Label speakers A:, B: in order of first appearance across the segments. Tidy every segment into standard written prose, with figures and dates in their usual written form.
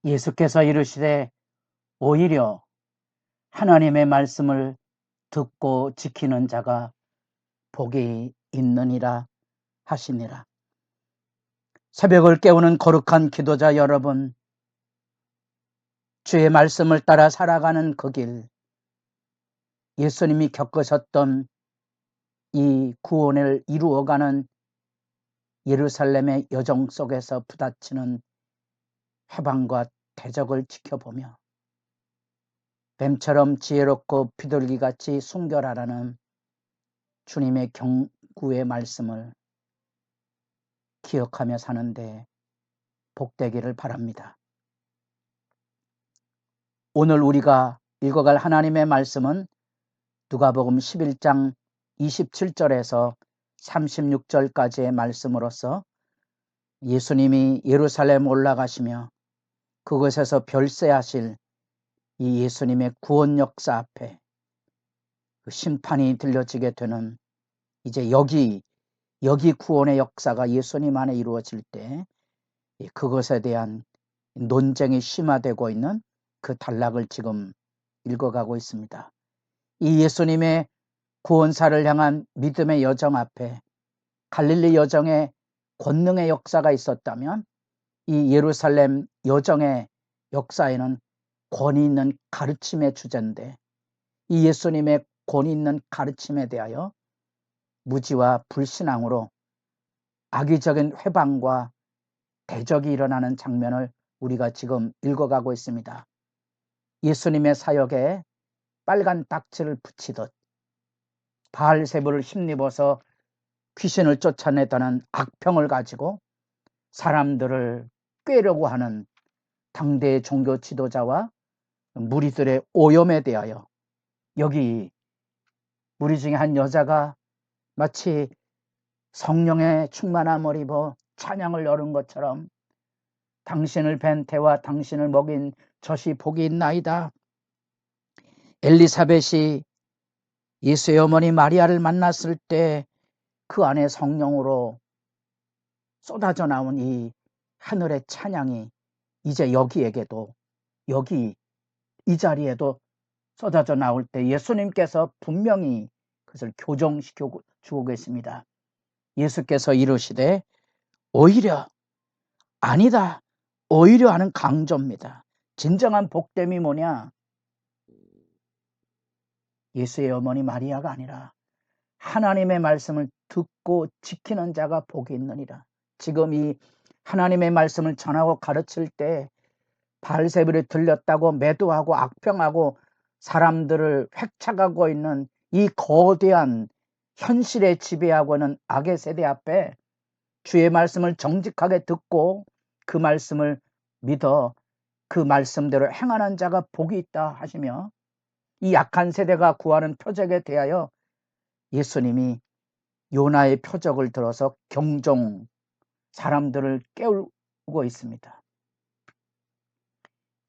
A: 예수께서 이르시되 오히려 하나님의 말씀을 듣고 지키는 자가 복이 있느니라 하시니라. 새벽을 깨우는 거룩한 기도자 여러분, 주의 말씀을 따라 살아가는 그 길, 예수님이 겪으셨던 이 구원을 이루어가는 예루살렘의 여정 속에서 부딪히는 회방과 대적을 지켜보며 뱀처럼 지혜롭고 비둘기같이 순결하라는 주님의 경고의 말씀을 기억하며 사는데 복되기를 바랍니다. 오늘 우리가 읽어갈 하나님의 말씀은 누가복음 11장 27절에서 36절까지의 말씀으로서 예수님이 예루살렘 올라가시며 그곳에서 별세하실 이 예수님의 구원 역사 앞에 그 심판이 들려지게 되는 이제 여기 구원의 역사가 예수님 안에 이루어질 때 그것에 대한 논쟁이 심화되고 있는 그 단락을 지금 읽어가고 있습니다. 이 예수님의 구원사를 향한 믿음의 여정 앞에 갈릴리 여정의 권능의 역사가 있었다면 이 예루살렘 여정의 역사에는 권위 있는 가르침의 주제인데 이 예수님의 권위 있는 가르침에 대하여 무지와 불신앙으로 악의적인 회방과 대적이 일어나는 장면을 우리가 지금 읽어가고 있습니다. 예수님의 사역에 빨간 딱지를 붙이듯 바알세불을 힘입어서 귀신을 쫓아내다는 악평을 가지고 사람들을 꾀려고 하는 당대의 종교 지도자와 무리들의 오염에 대하여 여기 무리 중에 한 여자가 마치 성령의 충만함을 입어 찬양을 열은 것처럼 당신을 뵌 태와 당신을 먹인 젖이 복이 있나이다. 엘리사벳이 예수의 어머니 마리아를 만났을 때 그 안에 성령으로 쏟아져 나온 이 하늘의 찬양이 이제 여기에게도 여기 이 자리에도 쏟아져 나올 때 예수님께서 분명히 그것을 교정시켜 주고 계십니다. 예수께서 이르시되 오히려 아니다. 오히려 하는 강조입니다. 진정한 복됨이 뭐냐? 예수의 어머니 마리아가 아니라 하나님의 말씀을 듣고 지키는 자가 복이 있느니라. 지금 이 하나님의 말씀을 전하고 가르칠 때 바알세불이 들렸다고 매도하고 악평하고 사람들을 획착하고 있는 이 거대한 현실에 지배하고 있는 악의 세대 앞에 주의 말씀을 정직하게 듣고 그 말씀을 믿어 그 말씀대로 행하는 자가 복이 있다 하시며 이 약한 세대가 구하는 표적에 대하여 예수님이 요나의 표적을 들어서 경종 사람들을 깨우고 있습니다.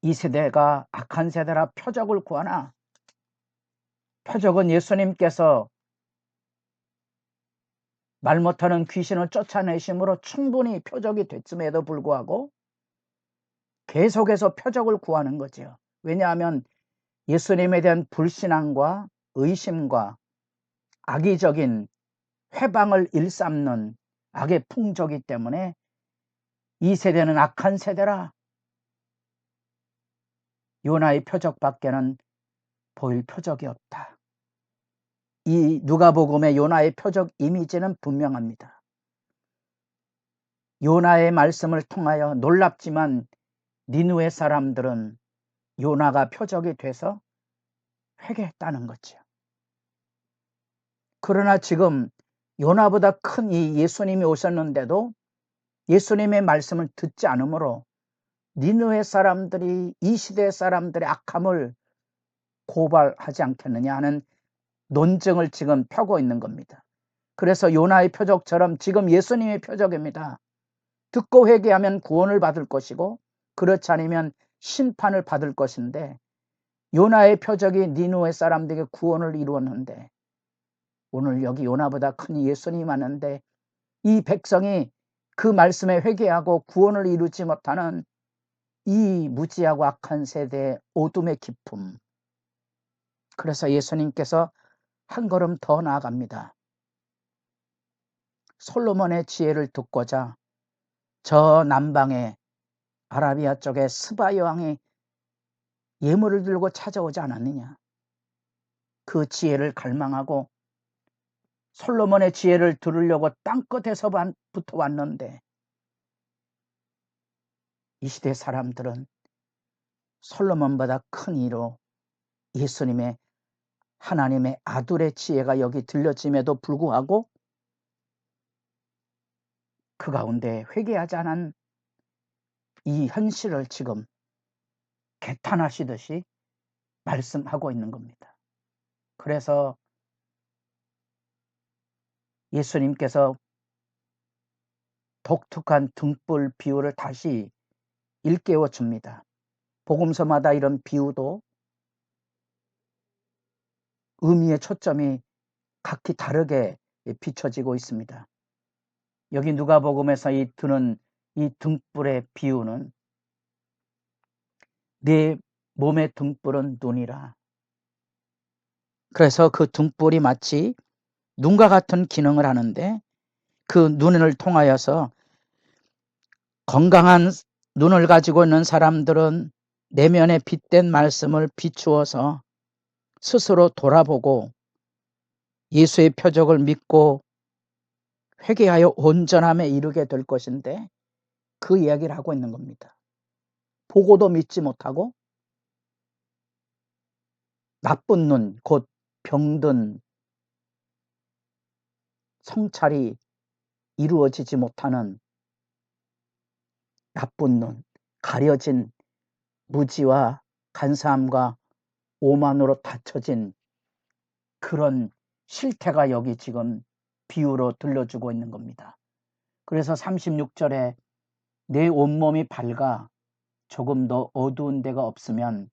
A: 이 세대가 악한 세대라 표적을 구하나 표적은 예수님께서 말 못하는 귀신을 쫓아내심으로 충분히 표적이 됐음에도 불구하고 계속해서 표적을 구하는 거죠. 왜냐하면 예수님에 대한 불신앙과 의심과 악의적인 회방을 일삼는 악의 풍조기 때문에 이 세대는 악한 세대라 요나의 표적밖에는 보일 표적이 없다. 이 누가복음의 요나의 표적 이미지는 분명합니다. 요나의 말씀을 통하여 놀랍지만 니느웨 사람들은 요나가 표적이 돼서 회개했다는 거죠. 그러나 지금 요나보다 큰 이 예수님이 오셨는데도 예수님의 말씀을 듣지 않으므로 니느웨 사람들이 이 시대 사람들의 악함을 고발하지 않겠느냐 하는 논증을 지금 펴고 있는 겁니다. 그래서 요나의 표적처럼 지금 예수님의 표적입니다. 듣고 회개하면 구원을 받을 것이고 그렇지 않으면 심판을 받을 것인데 요나의 표적이 니느웨 사람들에게 구원을 이루었는데 오늘 여기 요나보다 큰 예수님이 왔는데 이 백성이 그 말씀에 회개하고 구원을 이루지 못하는 이 무지하고 악한 세대의 어둠의 깊음. 그래서 예수님께서 한 걸음 더 나아갑니다. 솔로몬의 지혜를 듣고자 저 남방의 아라비아 쪽에 스바 여왕이 예물을 들고 찾아오지 않았느냐. 그 지혜를 갈망하고 솔로몬의 지혜를 들으려고 땅끝에서부터 왔는데 이 시대 사람들은 솔로몬보다 큰 이로 예수님의 하나님의 아들의 지혜가 여기 들려짐에도 불구하고 그 가운데 회개하지 않은 이 현실을 지금 개탄하시듯이 말씀하고 있는 겁니다. 그래서 예수님께서 독특한 등불 비유를 다시 일깨워 줍니다. 복음서마다 이런 비유도 의미의 초점이 각기 다르게 비춰지고 있습니다. 여기 누가복음에서 드는 이 등불의 비유는 내 몸의 등불은 눈이라. 그래서 그 등불이 마치 눈과 같은 기능을 하는데 그 눈을 통하여서 건강한 눈을 가지고 있는 사람들은 내면에 빛된 말씀을 비추어서 스스로 돌아보고 예수의 표적을 믿고 회개하여 온전함에 이르게 될 것인데 그 이야기를 하고 있는 겁니다. 보고도 믿지 못하고 나쁜 눈, 곧 병든 성찰이 이루어지지 못하는 나쁜 눈, 가려진 무지와 간사함과 오만으로 닫혀진 그런 실태가 여기 지금 비유로 들려주고 있는 겁니다. 그래서 36절에 내 온몸이 밝아 조금 더 어두운 데가 없으면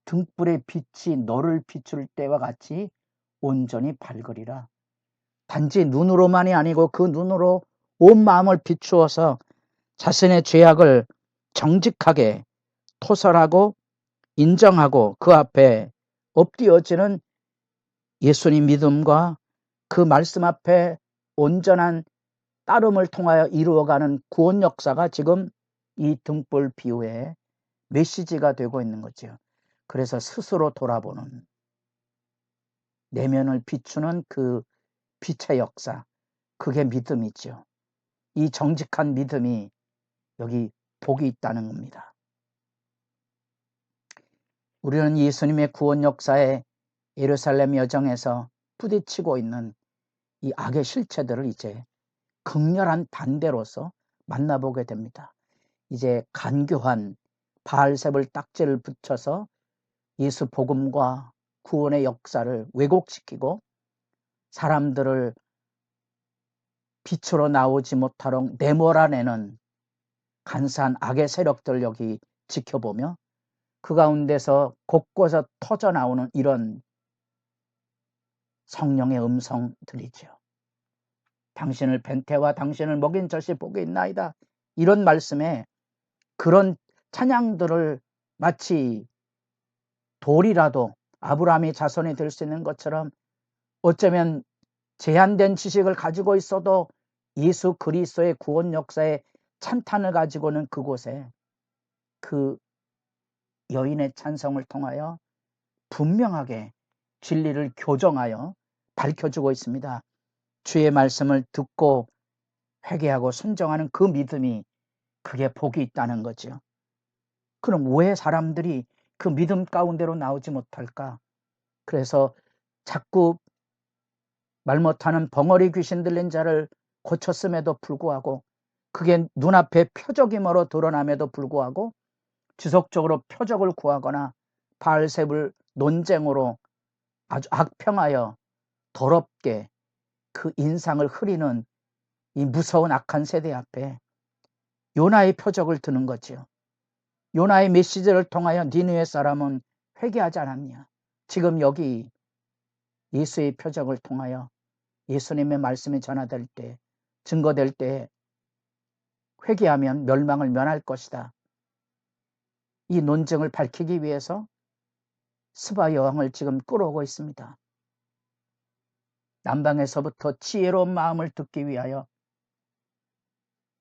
A: 등불의 빛이 너를 비출 때와 같이 온전히 밝으리라. 단지 눈으로만이 아니고 그 눈으로 온 마음을 비추어서 자신의 죄악을 정직하게 토설하고 인정하고 그 앞에 엎드려지는 예수님 믿음과 그 말씀 앞에 온전한 따름을 통하여 이루어가는 구원 역사가 지금 이 등불 비유의 메시지가 되고 있는 거죠. 그래서 스스로 돌아보는 내면을 비추는 그 빛의 역사, 그게 믿음이죠. 이 정직한 믿음이 여기 복이 있다는 겁니다. 우리는 예수님의 구원 역사에 예루살렘 여정에서 부딪히고 있는 이 악의 실체들을 이제 극렬한 반대로서 만나보게 됩니다. 이제 간교한 바알셉을 딱지를 붙여서 예수 복음과 구원의 역사를 왜곡시키고 사람들을 빛으로 나오지 못하도록 내몰아내는 간사한 악의 세력들 여기 지켜보며 그 가운데서 곳곳에 터져나오는 이런 성령의 음성들이죠. 당신을 벤태와 당신을 먹인 젖이 복이 있나이다. 이런 말씀에 그런 찬양들을 마치 돌이라도 아브라함의 자손이 될 수 있는 것처럼 어쩌면 제한된 지식을 가지고 있어도 예수 그리스도의 구원 역사의 찬탄을 가지고는 그곳에 그 여인의 찬성을 통하여 분명하게 진리를 교정하여 밝혀주고 있습니다. 주의 말씀을 듣고 회개하고 순종하는 그 믿음이 그게 복이 있다는 거죠. 그럼 왜 사람들이 그 믿음 가운데로 나오지 못할까? 그래서 자꾸 말 못하는 벙어리 귀신 들린 자를 고쳤음에도 불구하고 그게 눈앞에 표적임으로 드러남에도 불구하고 지속적으로 표적을 구하거나 바알셉을 논쟁으로 아주 악평하여 더럽게 그 인상을 흐리는 이 무서운 악한 세대 앞에 요나의 표적을 드는 거죠. 요나의 메시지를 통하여 니느웨 사람은 회개하지 않았냐. 지금 여기 예수의 표적을 통하여 예수님의 말씀이 전하될 때, 증거될 때 회개하면 멸망을 면할 것이다. 이 논증을 밝히기 위해서 스바 여왕을 지금 끌어오고 있습니다. 남방에서부터 지혜로운 마음을 듣기 위하여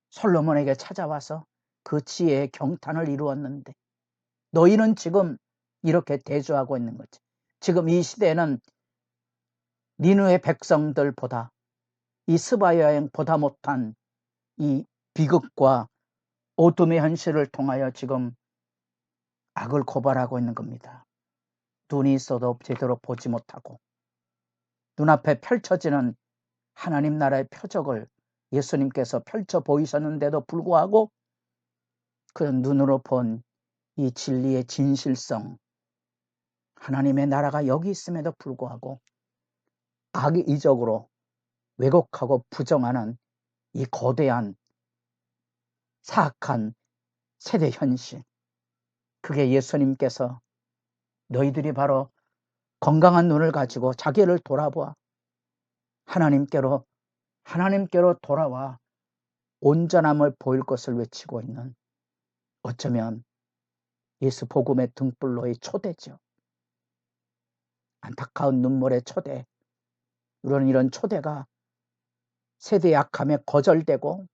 A: 솔로몬에게 찾아와서 그 지혜의 경탄을 이루었는데 너희는 지금 이렇게 대조하고 있는 거지. 지금 이 시대에는 니느웨 백성들보다 이 스바 여왕보다 못한 이 비극과 어둠의 현실을 통하여 지금 악을 고발하고 있는 겁니다. 눈이 있어도 제대로 보지 못하고 눈앞에 펼쳐지는 하나님 나라의 표적을 예수님께서 펼쳐 보이셨는데도 불구하고 그 눈으로 본 이 진리의 진실성, 하나님의 나라가 여기 있음에도 불구하고 악의적으로 왜곡하고 부정하는 이 거대한 사악한 세대 현실, 그게 예수님께서 너희들이 바로 건강한 눈을 가지고 자기를 돌아보아 하나님께로 돌아와 온전함을 보일 것을 외치고 있는, 어쩌면 예수 복음의 등불로의 초대죠. 안타까운 눈물의 초대, 이런 초대가 세대의 악함에 거절되고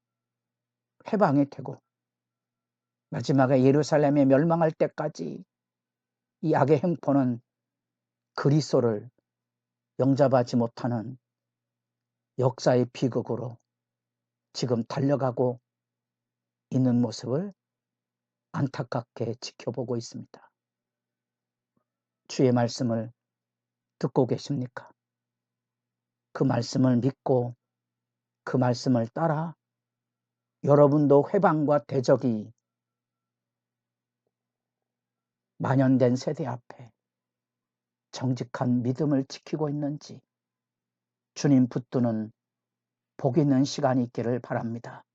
A: 해방이 되고 마지막에 예루살렘이 멸망할 때까지 이 악의 행포는 그리스도를 영접하지 못하는 역사의 비극으로 지금 달려가고 있는 모습을 안타깝게 지켜보고 있습니다. 주의 말씀을 듣고 계십니까? 그 말씀을 믿고 그 말씀을 따라 여러분도 회방과 대적이 만연된 세대 앞에 정직한 믿음을 지키고 있는지 주님 붙드는 복 있는 시간이 있기를 바랍니다.